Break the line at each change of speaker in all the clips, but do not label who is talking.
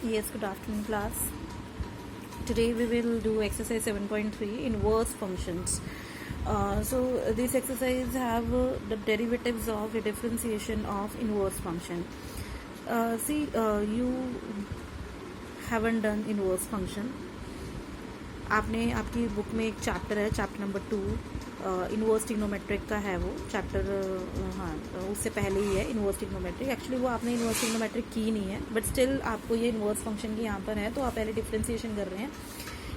Yes, good afternoon, class. Today we will do exercise 7.3 inverse functions. This exercise have the derivatives of the differentiation of inverse function. You haven't done inverse function. आपने आपकी book में एक chapter है, chapter number 2 inverse trigonometric का है वो chapter. हाँ, उससे पहले ही है इन्वर्स ट्रिग्नोमेट्रिक। एक्चुअली वो आपने इन्वर्स ट्रिग्नोमेट्रिक की नहीं है, बट स्टिल आपको ये इन्वर्स फंक्शन की यहाँ पर है, तो आप पहले डिफ्रेंसिएशन कर रहे हैं,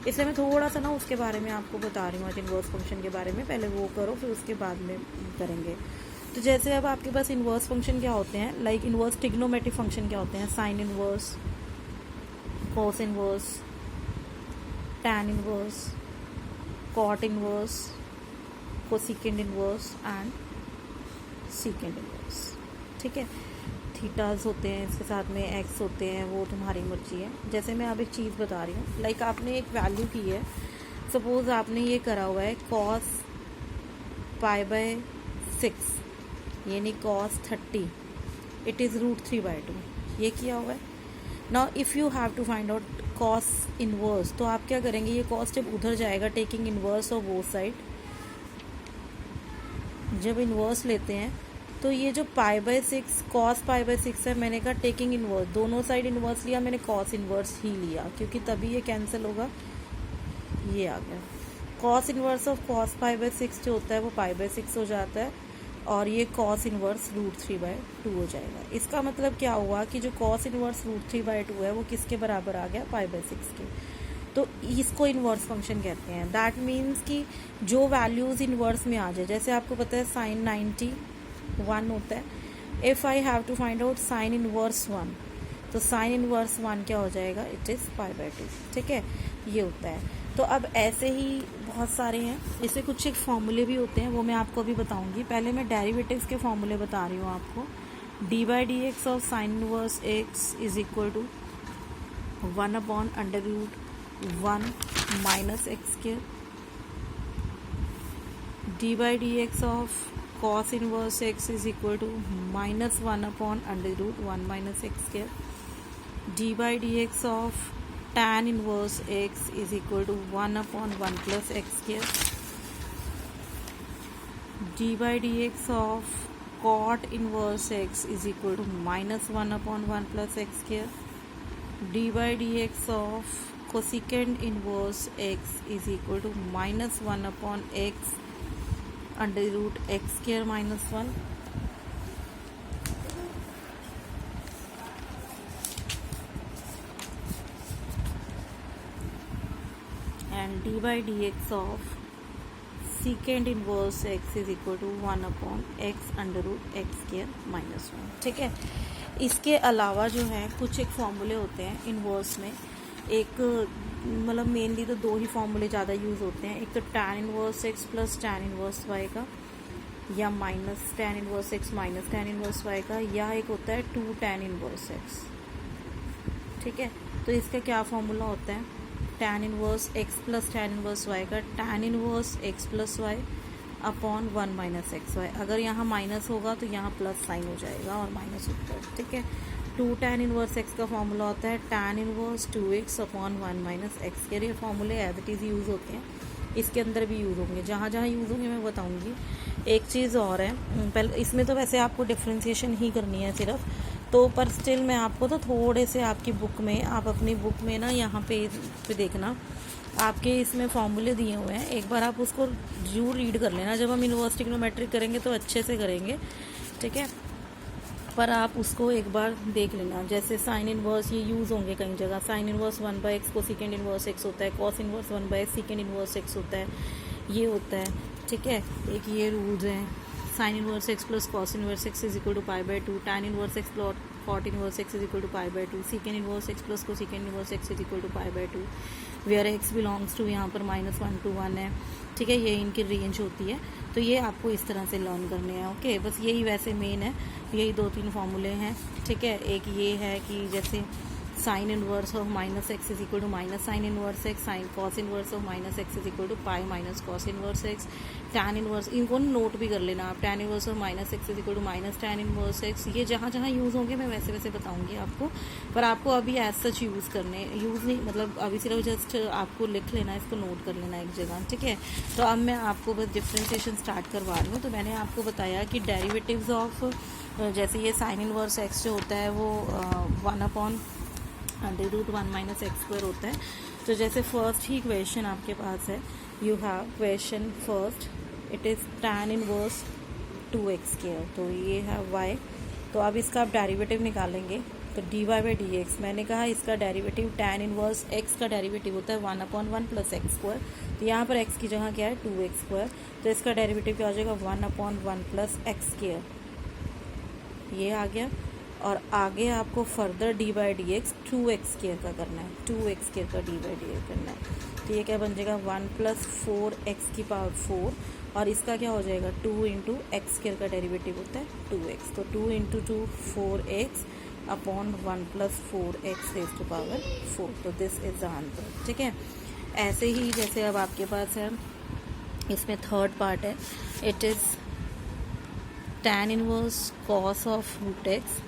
इसलिए मैं थोड़ा सा ना उसके बारे में आपको बता रही हूँ आज इन्वर्स फंक्शन के बारे में। पहले वो करो, फिर उसके बाद में करेंगे। तो जैसे अब आपके पास इन्वर्स फंक्शन क्या होते हैं, लाइक इन्वर्स ट्रिग्नोमेट्रिक फंक्शन क्या होते हैं, sign inverse, cos inverse, tan inverse, cot inverse, cosecant inverse and secant inverse। ठीक है, थीटाज होते हैं, इसके साथ में एक्स होते हैं, वो तुम्हारी मर्जी है। जैसे मैं अब एक चीज़ बता रही हूँ, लाइक आपने एक वैल्यू की है, सपोज आपने ये करा हुआ है cos π/6 यानी cos 30, इट इज़ √3/2, ये किया हुआ है। Now if you have to find out cos inverse, तो आप क्या करेंगे, ये कॉस जब उधर जाएगा, taking inverse of both side, जब इनवर्स लेते हैं तो ये जो π/6 cos π/6 है, मैंने कहा टेकिंग इनवर्स, दोनों साइड इनवर्स लिया, मैंने कॉस इनवर्स ही लिया, क्योंकि तभी ये कैंसिल होगा, ये आ गया। कॉस इनवर्स ऑफ cos π/6 जो होता है वो π/6 हो जाता है, और ये कॉस इनवर्स √3/2 हो जाएगा। इसका मतलब क्या हुआ कि जो कॉस इनवर्स √3/2 है वो किसके बराबर आ गया, π/6 के। तो इसको इन्वर्स फंक्शन कहते हैं। दैट मीन्स कि जो वैल्यूज़ इन्वर्स में आ जाए, जैसे आपको पता है साइन 90 1 होता है। If I have to find out sine inverse 1, तो साइन इनवर्स 1 क्या हो जाएगा, इट इज़ π/2। ठीक है, ये होता है। तो अब ऐसे ही बहुत सारे हैं, इससे कुछ एक फॉर्मूले भी होते हैं, वो मैं आपको अभी बताऊंगी। पहले मैं डेरिवेटिव्स के फॉर्मूले बता रही हूँ आपको। d/dx of sine inverse x is equal to 1/√1 minus x square. d/dx of cos inverse x is equal to -1/√1 minus x square. d/dx of tan inverse x is equal to 1/1 plus x square। d/dx of cot inverse x is equal to -1/1 plus x square। d/dx of cosecant inverse x is equal to -1/x √x square minus 1। and d/dx of secant inverse x is equal to 1/x √x square minus 1। ठीक है, इसके अलावा जो है कुछ एक फॉर्मूले होते हैं इन्वर्स में। एक मतलब मेनली तो दो ही फॉर्मूले ज़्यादा यूज़ होते हैं, एक तो tan inverse x plus tan inverse y का, या minus tan inverse x minus tan inverse y का, या एक होता है 2 tan इनवर्स x। ठीक है, तो इसका क्या फॉर्मूला होता है, tan inverse x plus tan inverse y का tan inverse x plus y upon 1 minus x y. अगर यहाँ माइनस होगा तो यहाँ प्लस साइन हो जाएगा और माइनस ऊपर। ठीक है, 2 tan इनवर्स x का फॉर्मूला होता है tan inverse 2x upon 1 minus x के। ये फॉर्मूले एज इट इज़ यूज़ होते हैं, इसके अंदर भी यूज़ होंगे, जहाँ जहाँ यूज़ होंगे मैं बताऊँगी। एक चीज़ और है, पहले इसमें तो वैसे आपको डिफ्रेंसिएशन ही करनी है सिर्फ, तो पर स्टिल मैं आपको तो थोड़े से आपकी बुक में, आप अपनी बुक में ना यहाँ पे देखना, आपके इसमें फॉर्मूले दिए हुए हैं, एक बार आप उसको जरूर रीड कर लेना। जब हम इन्वर्स ट्रिग्नोमेट्रिक करेंगे तो अच्छे से करेंगे, ठीक है, पर आप उसको एक बार देख लेना। जैसे साइन इनवर्स ये यूज़ होंगे कई जगह, साइन इनवर्स 1/x को सेकेंड इनवर्स x होता है, cos inverse 1/x second inverse x होता है, ये होता है। ठीक है, एक ये रूल्स हैं, sine inverse x plus cos inverse x is equal to π/2, tan inverse x plus cot inverse x is equal to π/2, second inverse x plus co second inverse x is equal to π/2, where x belongs to यहाँ पर -1 to 1 है। ठीक है, ये इनकी range होती है, तो ये आपको इस तरह से लर्न करने हैं। ओके, बस यही वैसे मेन है, यही 2-3 फॉर्मूले हैं। ठीक है, एक ये है कि जैसे sine inverse of minus x is equal to minus sine inverse x, sine cos inverse of minus x is equal to pi minus cos inverse x, tan inverse, इनको नोट भी कर लेना आप, tan inverse of minus x is equal to minus tan inverse x. ये जहाँ जहाँ use होंगे मैं वैसे वैसे बताऊंगी आपको, पर आपको अभी एज सच यूज़ करने, यूज़ नहीं मतलब अभी सिर्फ जस्ट आपको लिख लेना है, इसको नोट कर लेना एक जगह, ठीक है। तो अब मैं आपको बस डिफ्रेंसिएशन स्टार्ट करवा रही हूँ। तो मैंने आपको बताया कि डेरिवेटिव्स ऑफ, जैसे ये साइन इनवर्स एक्स जो होता है वो 1/√1 माइनस एक्स स्क्वायर होता है। तो जैसे फर्स्ट ही क्वेश्चन आपके पास है, you have question first, it is tan inverse 2x square, तो ये है y। तो अब इसका आप डेरिवेटिव निकालेंगे, तो dy/dx, मैंने कहा इसका डेरिवेटिव टैन इनवर्स x का डेरिवेटिव होता है 1/1 प्लस एक्स स्क्वायर। तो यहाँ पर x की जगह क्या है 2x स्क्वायर, तो इसका डेरिवेटिव क्या हो जाएगा 1/1 प्लस एक्स स्क्वायर, ये आ गया। और आगे आपको फर्दर dy/dx 2x स्क्वायर का करना है, 2x स्क्वायर का dy/dx करना है। तो ये क्या बन जाएगा 1 प्लस 4x की पावर 4, और इसका क्या हो जाएगा 2 इंटू एक्स स्क्वायर का डेरिवेटिव होता है 2x, तो 2 into 2 4x upon 1 plus 4x raise to power 4, तो दिस इज द आंसर, ठीक है। ऐसे ही जैसे अब आपके पास है, इसमें थर्ड पार्ट है, it is tan inverse cos of root x,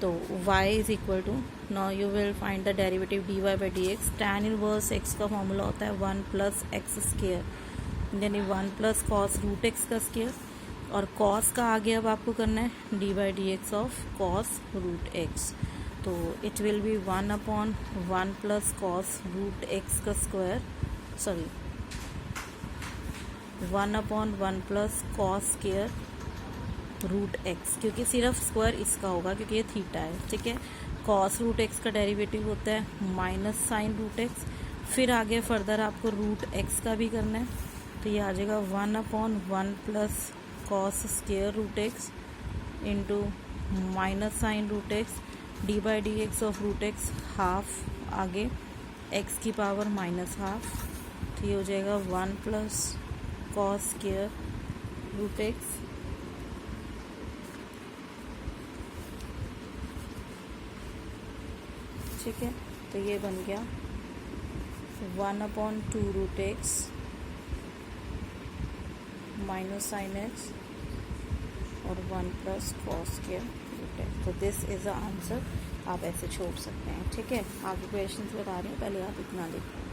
तो y is equal to, now you will find the derivative dy/dx, tan inverse x का फॉर्मूला होता है 1 प्लस एक्स स्क्वायर, यानी 1 प्लस कॉस रूट एक्स का square, और cos का आगे अब आपको करना है dy/dx of cos root x, तो it will be 1/1 plus cos root x का square, sorry 1/1 plus cos square root x, क्योंकि सिर्फ स्क्वायर इसका होगा क्योंकि ये थीटा है, ठीक है। कॉस रूट एक्स का डेरिवेटिव होता है माइनस साइन रूट एक्स, फिर आगे फर्दर आपको रूट एक्स का भी करना है, तो ये आ जाएगा 1/1 plus cos square root x into minus sine root x, dy/dx of root x half, आगे एक्स की पावर माइनस हाफ, तो ये हो जाएगा 1 plus cos square root x, ठीक है। तो ये बन गया 1/2 root x minus sine x और 1 plus cos square root x, तो दिस इज़ द आंसर। आप ऐसे छोड़ सकते हैं, ठीक है। आगे क्वेश्चन बता रही हूँ, पहले आप इतना देखो।